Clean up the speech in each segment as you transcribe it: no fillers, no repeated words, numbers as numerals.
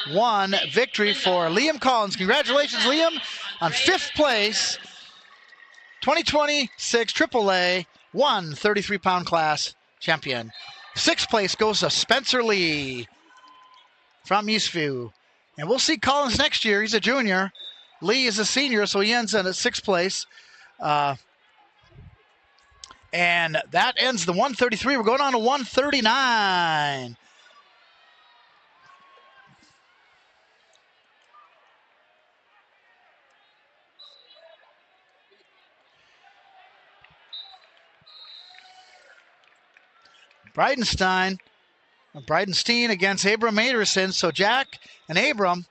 3-1 victory for Liam Collins. Congratulations, Liam, on 5th place, 2026 AAA 133-pound class champion. 6th place goes to Spencer Lee from Eastview. And we'll see Collins next year. He's a junior. Lee is a senior, so he ends in at 6th place. And that ends the 133. We're going on to 139. Bridenstine against Abram Anderson. So Jack and Abram.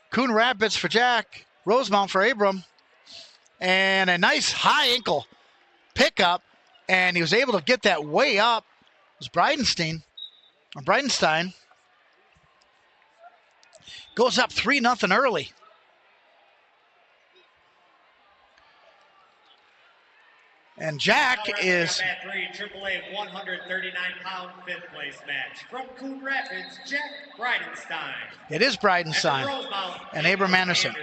Coon Rapids for Jack. Rosemount for Abram. And a nice high ankle pickup. And he was able to get that way up. It was Bridenstine. Goes up 3-0 early. And Jack is AAA 139-pound 5th place match from Coon Rapids, Jack Bridenstine. It is Bridenstine and Abram Anderson.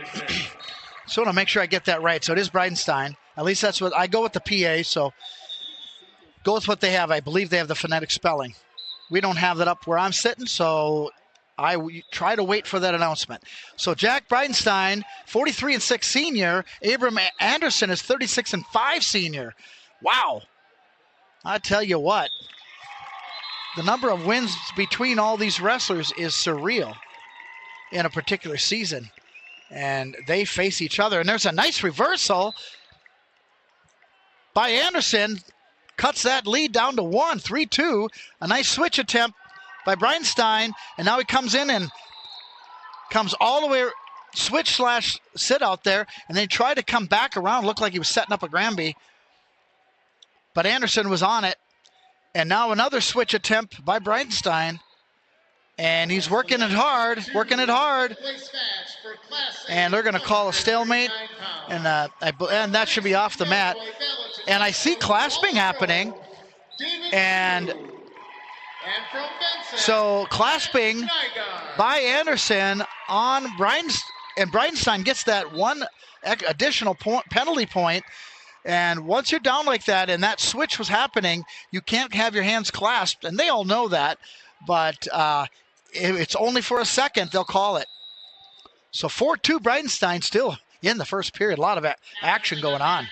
So I want to make sure I get that right. So it is Bridenstine. At least that's what I go with the PA. So go with what they have. I believe they have the phonetic spelling. We don't have that up where I'm sitting, so I try to wait for that announcement. So Jack Bridenstine, 43-6 senior. Abram Anderson is 36-5 senior. Wow. I tell you what, the number of wins between all these wrestlers is surreal in a particular season. And they face each other. And there's a nice reversal by Anderson. Cuts that lead down to 1, 3-2. A nice switch attempt by Bridenstine, and now he comes in and comes all the way, switch/sit out there, and then he tried to come back around, looked like he was setting up a Granby, but Anderson was on it, and now another switch attempt by Bridenstine, and he's working it hard, and they're going to call a stalemate, and that should be off the mat, and I see clasping happening, and so clasping by Anderson on Bridenstine, and Bridenstine gets that one additional penalty point. And once you're down like that and that switch was happening, you can't have your hands clasped. And they all know that, but it's only for a second they'll call it. So 4-2 Bridenstine still in the first period. A lot of action going on.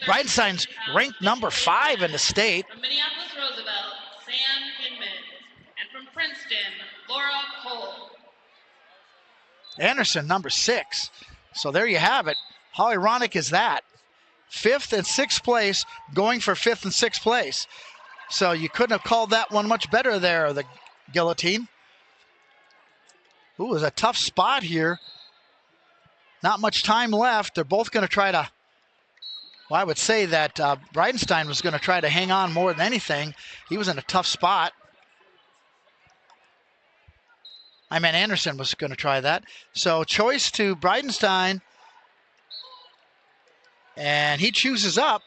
Bridenstine's ranked number 5 in the state. From Minneapolis Roosevelt, Sam Hinman. And from Princeton, Laura Cole. Anderson, number 6. So there you have it. How ironic is that? 5th and 6th place, going for 5th and 6th place. So you couldn't have called that one much better there, the guillotine. Ooh, it was a tough spot here. Not much time left. They're both going to try to, well, I would say that Bridenstine was going to try to hang on more than anything. He was in a tough spot. I meant Anderson was going to try that. So choice to Bridenstine. And he chooses up.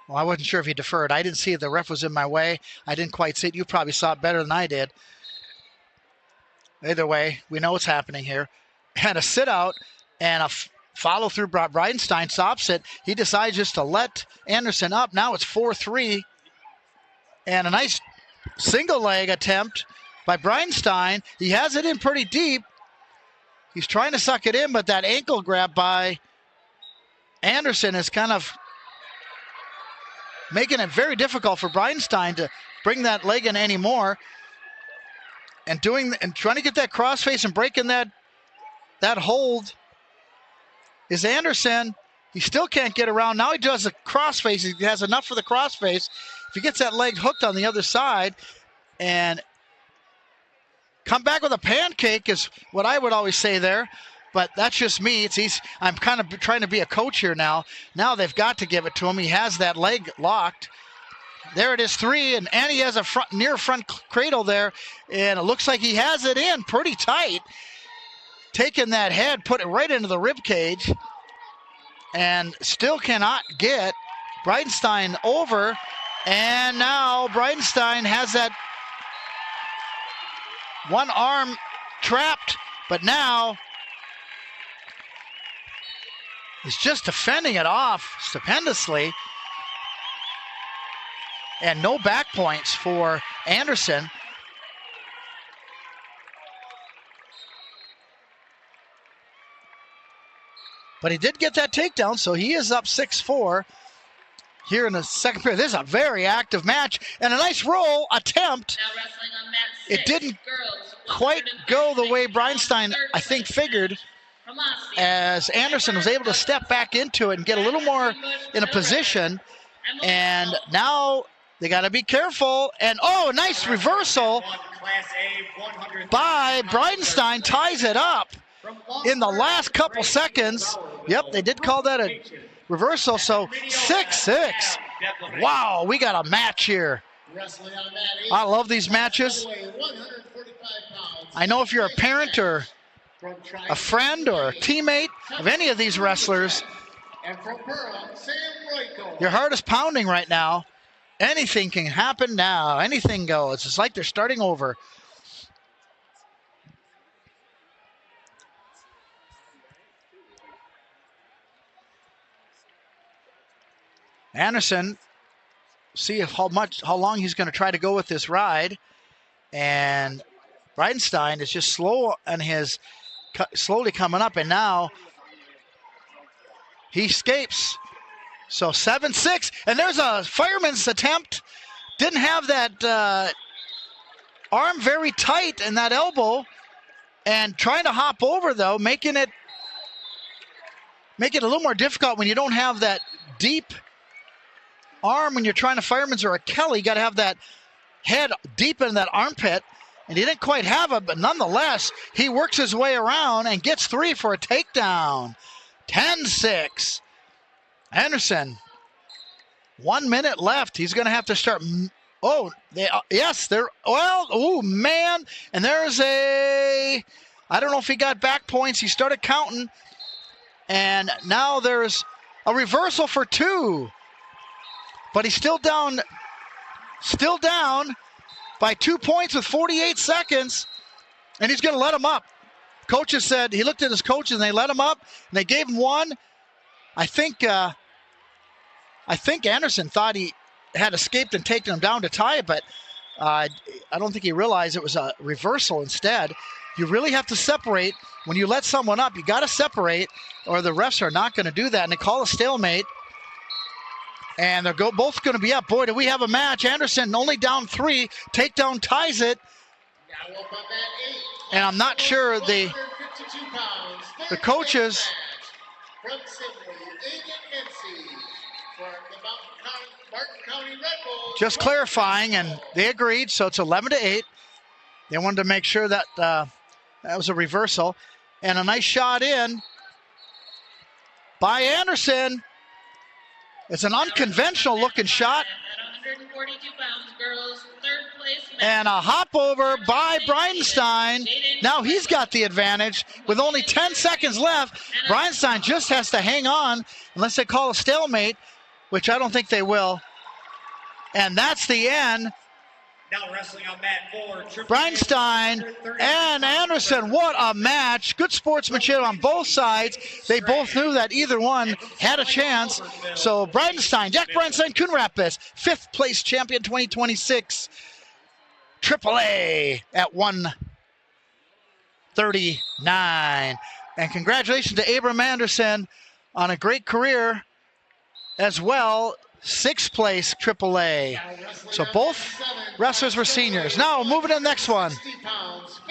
Well, I wasn't sure if he deferred. I didn't see it. The ref was in my way. I didn't quite see it. You probably saw it better than I did. Either way, we know what's happening here. And a sit out and a follow through. Bridenstine stops it. He decides just to let Anderson up. Now it's 4-3. And a nice single leg attempt by Bridenstine. He has it in pretty deep. He's trying to suck it in, but that ankle grab by Anderson is kind of making it very difficult for Bridenstine to bring that leg in anymore. And trying to get that crossface and breaking that hold is Anderson. He still can't get around. Now he does a crossface. He has enough for the crossface. If he gets that leg hooked on the other side and come back with a pancake is what I would always say there. But that's just me. It's easy. I'm kind of trying to be a coach here now. Now they've got to give it to him. He has that leg locked. There it is, 3, and he has a near front cradle there, and it looks like he has it in pretty tight. Taking that head, put it right into the rib cage, and still cannot get Bridenstine over, And now Bridenstine has that one arm trapped, but now he's just defending it off stupendously. And no back points for Anderson. But he did get that takedown, so he is up 6-4 here in the second period. This is a very active match and a nice roll attempt. Now wrestling on mat 6, It didn't girls, quite go the way Bridenstine, I think, figured, from Austin, as Anderson was able to step back into it and get a little more in a position. And now they got to be careful. And oh, a nice reversal by Bridenstine, ties it up in the last couple seconds. Yep, they did call that a reversal. So 6-6. Wow, we got a match here. I love these matches. I know if you're a parent or a friend or a teammate of any of these wrestlers, your heart is pounding right now. Anything can happen now. Anything goes. It's like they're starting over. Anderson, see how long he's going to try to go with this ride. And Bridenstine is just slow on his, slowly coming up, and now he escapes. So 7-6, and there's a fireman's attempt. Didn't have that arm very tight and that elbow, and trying to hop over though, making it a little more difficult when you don't have that deep arm when you're trying to fireman's or a Kelly. You got to have that head deep in that armpit, and he didn't quite have it, but nonetheless, he works his way around and gets 3 for a takedown. 10-6. Anderson, 1 minute left. He's going to have to start. Oh, yes, they're, well, oh, man. And there's I don't know if he got back points. He started counting. And now there's a reversal for 2. But he's still down by 2 points with 48 seconds. And he's going to let him up. Coaches said, he looked at his coaches and they let him up. And they gave him 1. I think Anderson thought he had escaped and taken him down to tie it, but I don't think he realized it was a reversal instead. You really have to separate. When you let someone up, you got to separate, or the refs are not going to do that, and they call a stalemate. And they're both going to be up. Boy, do we have a match. Anderson only down 3. Takedown ties it. And I'm not sure the coaches just clarifying, and they agreed, so it's 11-8. They wanted to make sure that that was a reversal. And a nice shot in by Anderson. It's an unconventional looking shot. At 142 pounds, girls, third place match. And a hop over by Bridenstine. Now he's got the advantage with only 10 seconds left. Bridenstine just has to hang on unless they call a stalemate, which I don't think they will. And that's the end. Now wrestling on mat 4. Bridenstine and Anderson, what a match. Good sportsmanship on both sides. They both knew that either one had a chance. So Bridenstine, Jack Bridenstine, Coon Rapids, 5th place champion 2026. AAA at 139. And congratulations to Abram Anderson on a great career as well. 6th place AAA. So both wrestlers were seniors. Now moving to the next one.